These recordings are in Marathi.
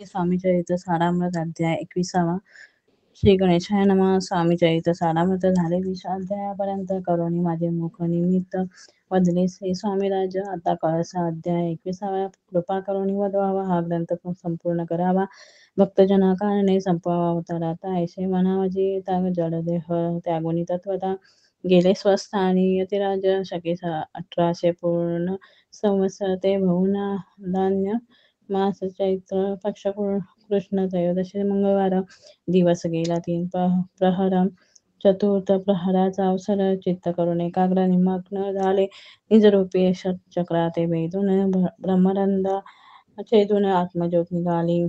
स्वामी चरित्र सारामृत अध्याय 21. श्री गणेशाय नमः. स्वामी चरित्र सारामृत झाले 20 अध्यायापर्यंत. करोनी माझे मुख निमित्त वदले श्री स्वामीराज. आता कळसा अध्याय 21. कृपा करुणी वदवावा. हा ग्रंथ संपूर्ण करावा. भक्तजना कारणे संपवावा अवताराता. ऐसे म्हणावजी ताग जडदेह त्यागुनी तत्वता. गेले स्वस्थानी यतिराज शके 1800 पूर्ण संवत्सर ते बहुना धान्य मास चैत्र पक्ष कृष्ण त्रयोदशी मंगळवार. दिवस गेला 3 प्रहर. चतुर्थ प्रहराचा अवसर. चित्त करून एकाग्र निमग्न झाले. निजरूपी चक्राते वेदून ब्रह्मरंद छेदून आत्मज्योत निघाली.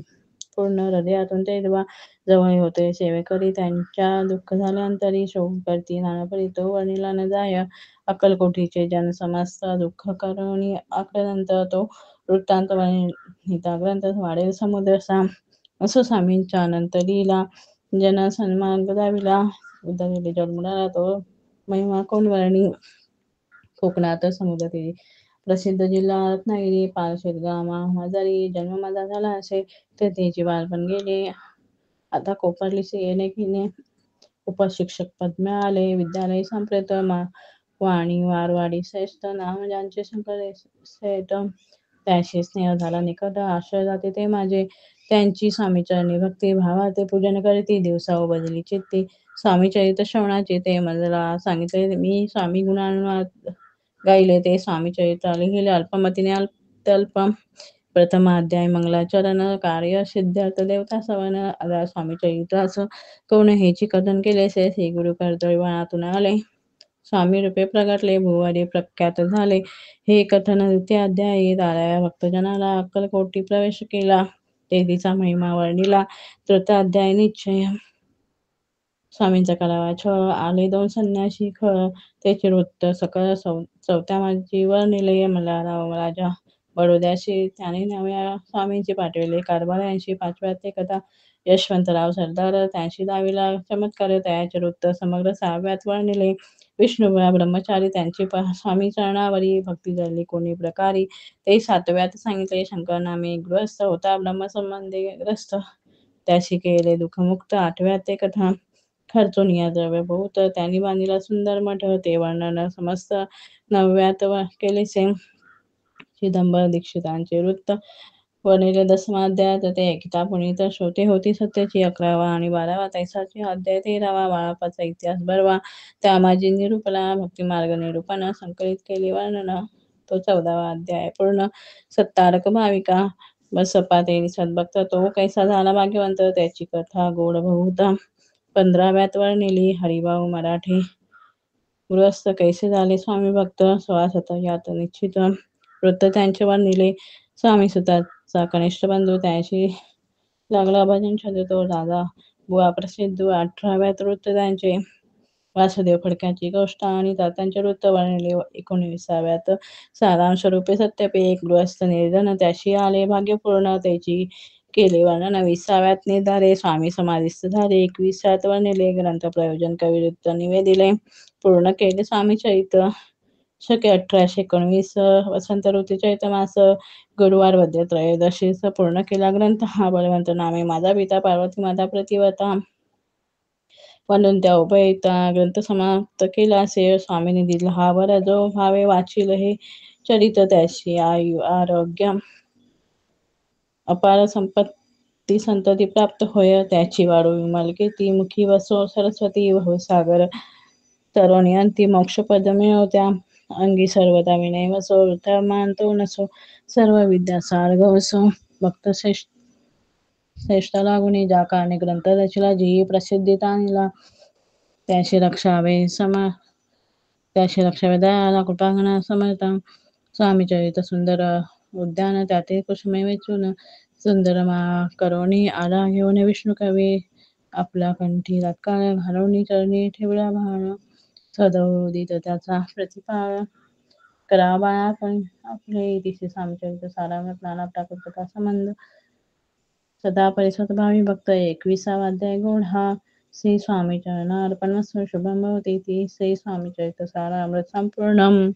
पूर्ण हृदयातून तेव्हा जवळ होते सेवेकरी. त्यांच्या दुःख झाले अंतरी. शोक करती नानपरी तो वर्णिला न जाय. अक्कलकोटीचे जन समस्त दुःख करुणी आक्रंत. तो वृत्तांत वर्णिता ग्रंथ वाढेल समुद्रसा. असो स्वामींच्या अनंत लीला. जन सन्मार्ग दाविला. उद्धवले जन्मुडाला तो महिमा कोण वर्णी. कोकणात समुद्रतीरी प्रसिद्ध जिल्हा रत्नागिरी. पारशेत गामा माझारी. जन्म माझा झाला असे तेथेची बालपण गेले. आता कोपरली येणे किने. उपशिक्षक पद मिळाले. विद्यालय संप्रेत वाणी वारवाडी श्रेष्ठ. नाम ज्यांचे शंकर सेठ. त्याशी स्नेह झाला निकट. आश्रय जाते ते माझे. त्यांची स्वामीचरणी भक्ती भावाते पूजन करती. दिवसा बदली चित्ती. स्वामी चरित्र श्रवणाचे ते मला सांगितले. मी स्वामी गुणानुवाद गायले. ते स्वामी चरित्र लिहिले अल्पमतीने अत्यल्प. प्रथम अध्याय मंगलाचरण कार्य सिद्धार्थ देवता सवन. स्वामी चरित्रास कोण हेची कथन केले. श्री गुरु कर्तव्यातून आले. स्वामी रूपे प्रगटले. भुवरी प्रख्यात झाले. हे कथन द्वितीय अध्यायी. ताराया भक्तजनाला अक्कलकोटी प्रवेश केला. तेथीचा महिमा वर्णिला. तृतीय अध्याय निश्चय. स्वामींचा करावा छळ. आले 2 संन्यासी खळ. त्याचे वृत्त सकळ. चौथ्या माझी वर्णिले. मल्हारराव राजा बडोद्याशी त्याने नव्या स्वामींची पाठविले. कारभाऱ्यांशी. 5व्या ते कथा यशवंतराव सरदार त्यांशी दाविला चमत्कार. त्याचे वृत्त समग्र 6व्यात वर्णिले. विष्णुबुवा ब्रह्मचारी त्यांची स्वामी चरणावरी भक्ती जळली कोणी प्रकारी. ते 7व्यात सांगितले. शंकर नामे गृहस्थ होता ब्रह्मसंबंधी ग्रस्त. त्याशी केले दुःखमुक्त. 8व्यात ते कथा खर्चुनिया द्रव्य बहुत. त्यांनी बांधिला सुंदर मठ. ते वर्णन समस्त. 9व्यात केलेसे. चिदंबर दीक्षितांचे वृत्त वर्णिले 10मा अध्यायात. ते ऐकिता पुनीत श्रोते होती सत्याची. 11वा आणि 12वा तैसाची अध्याय. 13वा बाळापाचा इतिहास 12वा. त्या माझी निरूपला. भक्तिमार्ग निरूपण संकलित केले वर्णन. तो 14वा अध्याय पूर्ण. सत्तारक भाविका. बसप्पा तेरी सद्भक्त. तो कैसा झाला भाग्यवंत. त्याची कथा गोड बहुत. 15व्यात वर्णिली. हरिभाऊ मराठे गृहस्थ कैसे झाले स्वामी भक्त. 16 यात निश्चित वृत्त त्यांचे वर्णिले. स्वामी सुताचा कनिष्ठ बंधू. त्याशी लागला भजन छंद. तो दादा बुवा प्रसिद्ध. 18व्यात वृत्त त्यांचे. वासुदेव फडक्याची गोष्ट आणि तात्यांचे वृत्त वर्णिले. 19व्यात सारांश रूपे सत्यपे. एक गृहस्थ निर्धन. त्याशी आले भाग्यपूर्ण. त्याची केले वर्णन. 20व्यात निर्धारे. स्वामी समाधिस्थ झाले. 21व्यात वर्णिले. ग्रंथ प्रयोजन कविवृत्त निवेदिले. पूर्ण केले स्वामी चरित्र. शके 1819 वसंत ऋतू चैत्र मास. गुरुवार वद्य त्रयोदशीस पूर्ण केला ग्रंथ हा. बळवंत नामे माझा पिता. पार्वती माता प्रतिवता. म्हणून त्या उभयता ग्रंथ समाप्त केला. असे स्वामींनी दिला हा वर. जो भावे वाचील हे चरित्र त्याशी आयु आरोग्य अपार संपत्ती संतती प्राप्त होय. त्याची वाढो विमल कीर्ती. मुखी वसो सरस्वती भवसागर तरुणी अंती मोक्षपद मिळवत्या. अंगी सर्वदा विनय वसो. वृथा मानतो नसो. सर्व विद्या सार गवसो. भक्त श्रेष्ठ लागुनी. ज्या कारणे ग्रंथ रचिला. जी प्रसिद्धी तानिला. त्याशी रक्षावे दयाला कृपागणा समर्था. स्वामी चरित्र सुंदर उद्यान. त्याते कुसुमे वेचून सुंदर करोनी आला घेऊन विष्णू कवी. आपला कंठी तत्काळ घालवणी चरणी ठेवला भाण. सदोदित त्याचा प्रतिपाळ करा बाळा पण आपले. तिचे स्वामी चरित्र सारामृत. नाना प्राकृत कथा संबंध. सदा परिसत भावी भक्त. 21वा अध्याय गौड हा. श्री स्वामी चरणार्पणमस्तु. शुभम भवती. श्री स्वामी चरित्र सारामृत संपूर्णम.